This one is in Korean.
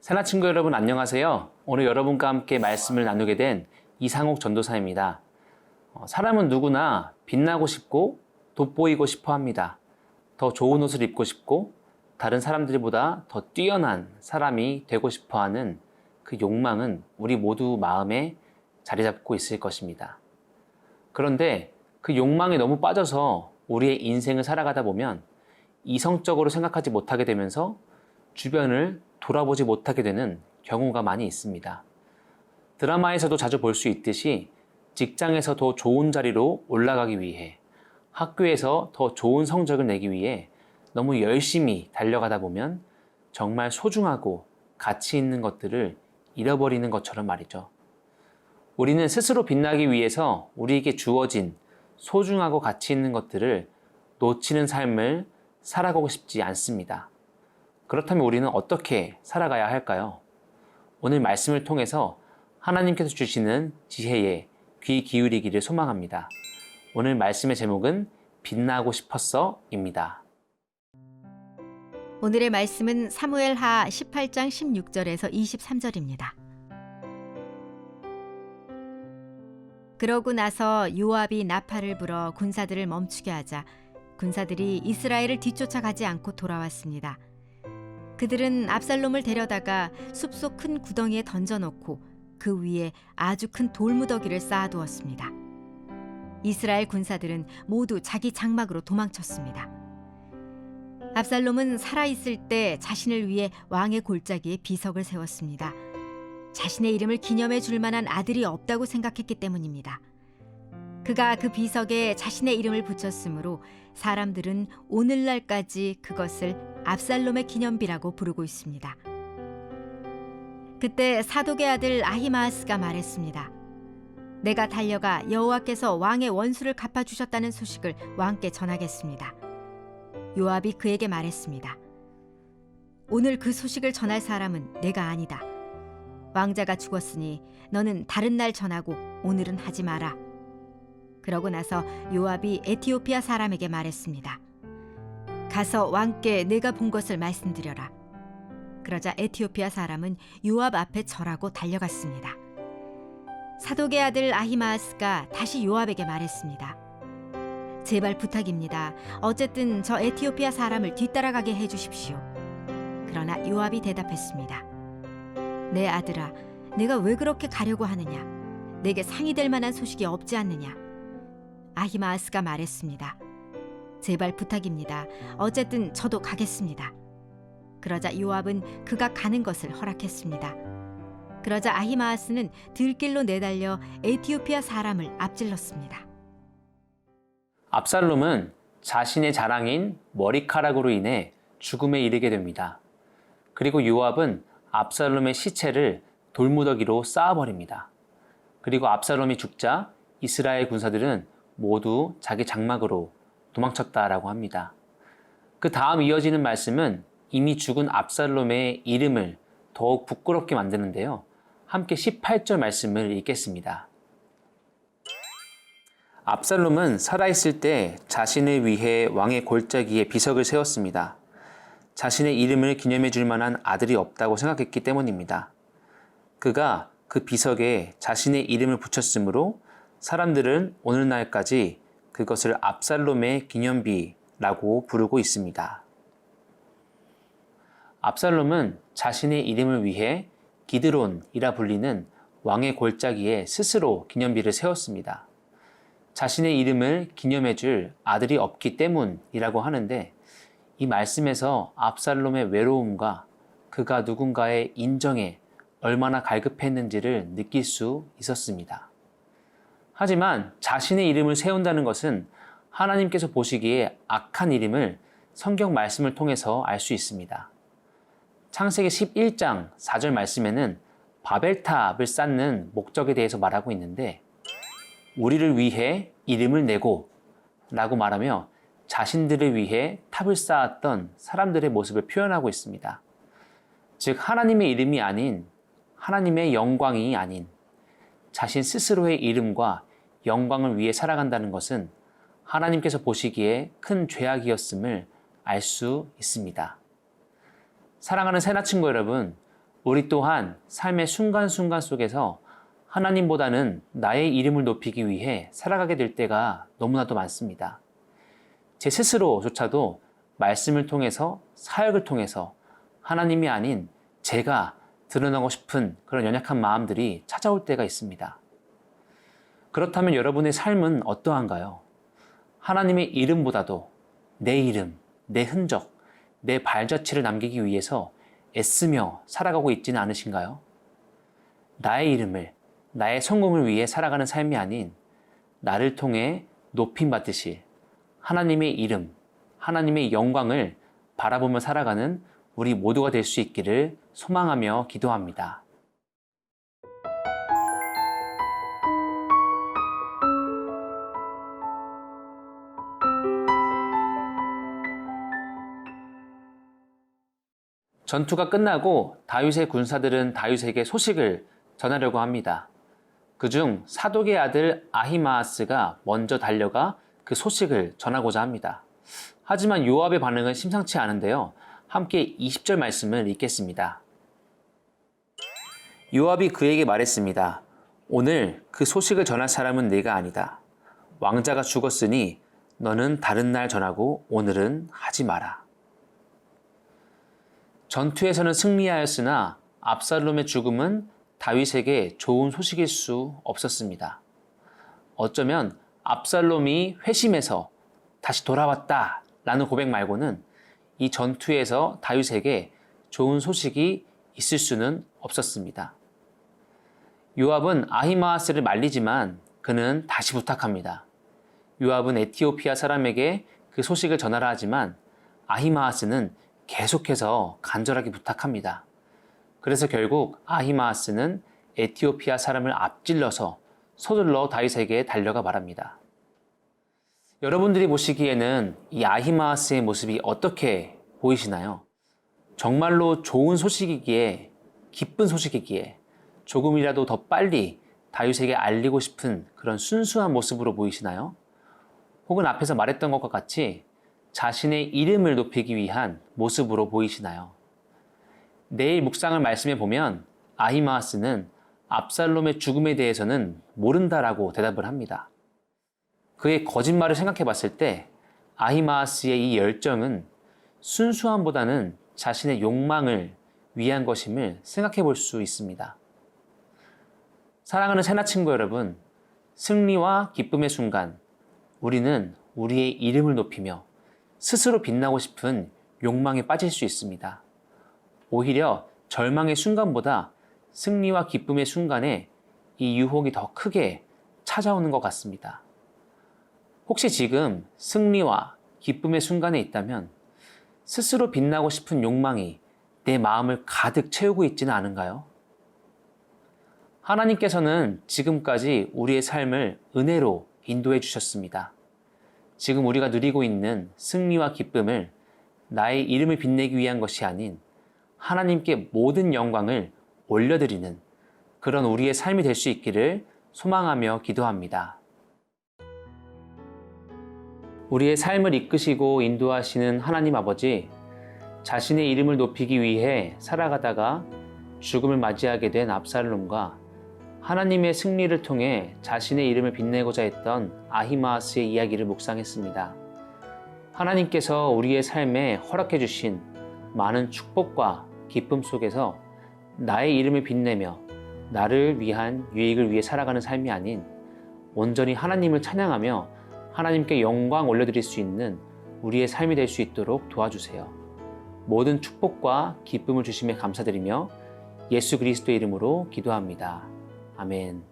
새나 친구 여러분 안녕하세요. 오늘 여러분과 함께 말씀을 나누게 된 이상옥 전도사입니다. 사람은 누구나 빛나고 싶고 돋보이고 싶어 합니다. 더 좋은 옷을 입고 싶고 다른 사람들보다 더 뛰어난 사람이 되고 싶어 하는 그 욕망은 우리 모두 마음에 자리 잡고 있을 것입니다. 그런데 그 욕망에 너무 빠져서 우리의 인생을 살아가다 보면 이성적으로 생각하지 못하게 되면서 주변을 돌아보지 못하게 되는 경우가 많이 있습니다. 드라마에서도 자주 볼 수 있듯이 직장에서 더 좋은 자리로 올라가기 위해, 학교에서 더 좋은 성적을 내기 위해 너무 열심히 달려가다 보면 정말 소중하고 가치 있는 것들을 잃어버리는 것처럼 말이죠. 우리는 스스로 빛나기 위해서 우리에게 주어진 소중하고 가치 있는 것들을 놓치는 삶을 살아가고 싶지 않습니다. 그렇다면 우리는 어떻게 살아가야 할까요? 오늘 말씀을 통해서 하나님께서 주시는 지혜에 귀 기울이기를 소망합니다. 오늘 말씀의 제목은 빛나고 싶었어입니다. 오늘의 말씀은 사무엘하 18장 16절에서 23절입니다. 그러고 나서 요압이 나팔을 불어 군사들을 멈추게 하자 군사들이 이스라엘을 뒤쫓아가지 않고 돌아왔습니다. 그들은 압살롬을 데려다가 숲속 큰 구덩이에 던져놓고 그 위에 아주 큰 돌무더기를 쌓아두었습니다. 이스라엘 군사들은 모두 자기 장막으로 도망쳤습니다. 압살롬은 살아있을 때 자신을 위해 왕의 골짜기에 비석을 세웠습니다. 자신의 이름을 기념해 줄 만한 아들이 없다고 생각했기 때문입니다. 그가 그 비석에 자신의 이름을 붙였으므로 사람들은 오늘날까지 그것을 압살롬의 기념비라고 부르고 있습니다. 그때 사독의 아들 아히마아스가 말했습니다. 내가 달려가 여호와께서 왕의 원수를 갚아주셨다는 소식을 왕께 전하겠습니다. 요압이 그에게 말했습니다. 오늘 그 소식을 전할 사람은 내가 아니다. 왕자가 죽었으니 너는 다른 날 전하고 오늘은 하지 마라. 그러고 나서 요압이 에티오피아 사람에게 말했습니다. 가서 왕께 내가 본 것을 말씀드려라. 그러자 에티오피아 사람은 요압 앞에 절하고 달려갔습니다. 사독의 아들 아히마아스가 다시 요압에게 말했습니다. 제발 부탁입니다. 어쨌든 저 에티오피아 사람을 뒤따라가게 해주십시오. 그러나 요압이 대답했습니다. 내 아들아, 내가 왜 그렇게 가려고 하느냐? 내게 상이 될 만한 소식이 없지 않느냐? 아히마아스가 말했습니다. 제발 부탁입니다. 어쨌든 저도 가겠습니다. 그러자 요압은 그가 가는 것을 허락했습니다. 그러자 아히마아스는 들길로 내달려 에티오피아 사람을 앞질렀습니다. 압살롬은 자신의 자랑인 머리카락으로 인해 죽음에 이르게 됩니다. 그리고 요압은 압살롬의 시체를 돌무더기로 쌓아버립니다. 그리고 압살롬이 죽자 이스라엘 군사들은 모두 자기 장막으로 도망쳤다라고 합니다. 그 다음 이어지는 말씀은 이미 죽은 압살롬의 이름을 더욱 부끄럽게 만드는데요. 함께 18절 말씀을 읽겠습니다. 압살롬은 살아있을 때 자신을 위해 왕의 골짜기에 비석을 세웠습니다. 자신의 이름을 기념해 줄 만한 아들이 없다고 생각했기 때문입니다. 그가 그 비석에 자신의 이름을 붙였으므로 사람들은 오늘날까지 그것을 압살롬의 기념비라고 부르고 있습니다. 압살롬은 자신의 이름을 위해 기드론이라 불리는 왕의 골짜기에 스스로 기념비를 세웠습니다. 자신의 이름을 기념해 줄 아들이 없기 때문이라고 하는데 이 말씀에서 압살롬의 외로움과 그가 누군가의 인정에 얼마나 갈급했는지를 느낄 수 있었습니다. 하지만 자신의 이름을 세운다는 것은 하나님께서 보시기에 악한 이름을 성경 말씀을 통해서 알 수 있습니다. 창세기 11장 4절 말씀에는 바벨탑을 쌓는 목적에 대해서 말하고 있는데 우리를 위해 이름을 내고 라고 말하며 자신들을 위해 탑을 쌓았던 사람들의 모습을 표현하고 있습니다. 즉 하나님의 이름이 아닌 하나님의 영광이 아닌 자신 스스로의 이름과 영광을 위해 살아간다는 것은 하나님께서 보시기에 큰 죄악이었음을 알 수 있습니다. 사랑하는 새나 친구 여러분, 우리 또한 삶의 순간순간 속에서 하나님보다는 나의 이름을 높이기 위해 살아가게 될 때가 너무나도 많습니다. 제 스스로조차도 말씀을 통해서, 사역을 통해서 하나님이 아닌 제가 드러나고 싶은 그런 연약한 마음들이 찾아올 때가 있습니다. 그렇다면 여러분의 삶은 어떠한가요? 하나님의 이름보다도 내 이름, 내 흔적, 내 발자취를 남기기 위해서 애쓰며 살아가고 있지는 않으신가요? 나의 이름을, 나의 성공을 위해 살아가는 삶이 아닌 나를 통해 높임 받으실 하나님의 이름, 하나님의 영광을 바라보며 살아가는 우리 모두가 될 수 있기를 소망하며 기도합니다. 전투가 끝나고 다윗의 군사들은 다윗에게 소식을 전하려고 합니다. 그중 사독의 아들 아히마아스가 먼저 달려가 그 소식을 전하고자 합니다. 하지만 요압의 반응은 심상치 않은데요. 함께 20절 말씀을 읽겠습니다. 요압이 그에게 말했습니다. 오늘 그 소식을 전할 사람은 내가 아니다. 왕자가 죽었으니 너는 다른 날 전하고 오늘은 하지 마라. 전투에서는 승리하였으나 압살롬의 죽음은 다윗에게 좋은 소식일 수 없었습니다. 어쩌면 압살롬이 회심해서 다시 돌아왔다 라는 고백 말고는 이 전투에서 다윗에게 좋은 소식이 있을 수는 없었습니다. 요압은 아히마아스를 말리지만 그는 다시 부탁합니다. 요압은 에티오피아 사람에게 그 소식을 전하라 하지만 아히마아스는 계속해서 간절하게 부탁합니다. 그래서 결국 아히마아스는 에티오피아 사람을 앞질러서 서둘러 다윗에게 달려가 말합니다. 여러분들이 보시기에는 이 아히마아스의 모습이 어떻게 보이시나요? 정말로 좋은 소식이기에, 기쁜 소식이기에 조금이라도 더 빨리 다윗에게 알리고 싶은 그런 순수한 모습으로 보이시나요? 혹은 앞에서 말했던 것과 같이 자신의 이름을 높이기 위한 모습으로 보이시나요? 내일 묵상을 말씀해 보면 아히마아스는 압살롬의 죽음에 대해서는 모른다라고 대답을 합니다. 그의 거짓말을 생각해 봤을 때 아히마아스의 이 열정은 순수함보다는 자신의 욕망을 위한 것임을 생각해 볼 수 있습니다. 사랑하는 새나 친구 여러분, 승리와 기쁨의 순간 우리는 우리의 이름을 높이며 스스로 빛나고 싶은 욕망에 빠질 수 있습니다. 오히려 절망의 순간보다 승리와 기쁨의 순간에 이 유혹이 더 크게 찾아오는 것 같습니다. 혹시 지금 승리와 기쁨의 순간에 있다면 스스로 빛나고 싶은 욕망이 내 마음을 가득 채우고 있지는 않은가요? 하나님께서는 지금까지 우리의 삶을 은혜로 인도해 주셨습니다. 지금 우리가 누리고 있는 승리와 기쁨을 나의 이름을 빛내기 위한 것이 아닌 하나님께 모든 영광을 올려드리는 그런 우리의 삶이 될 수 있기를 소망하며 기도합니다. 우리의 삶을 이끄시고 인도하시는 하나님 아버지, 자신의 이름을 높이기 위해 살아가다가 죽음을 맞이하게 된 압살롬과 하나님의 승리를 통해 자신의 이름을 빛내고자 했던 아히마아스의 이야기를 묵상했습니다. 하나님께서 우리의 삶에 허락해 주신 많은 축복과 기쁨 속에서 나의 이름을 빛내며 나를 위한 유익을 위해 살아가는 삶이 아닌 온전히 하나님을 찬양하며 하나님께 영광 올려드릴 수 있는 우리의 삶이 될 수 있도록 도와주세요. 모든 축복과 기쁨을 주심에 감사드리며 예수 그리스도의 이름으로 기도합니다. 아멘.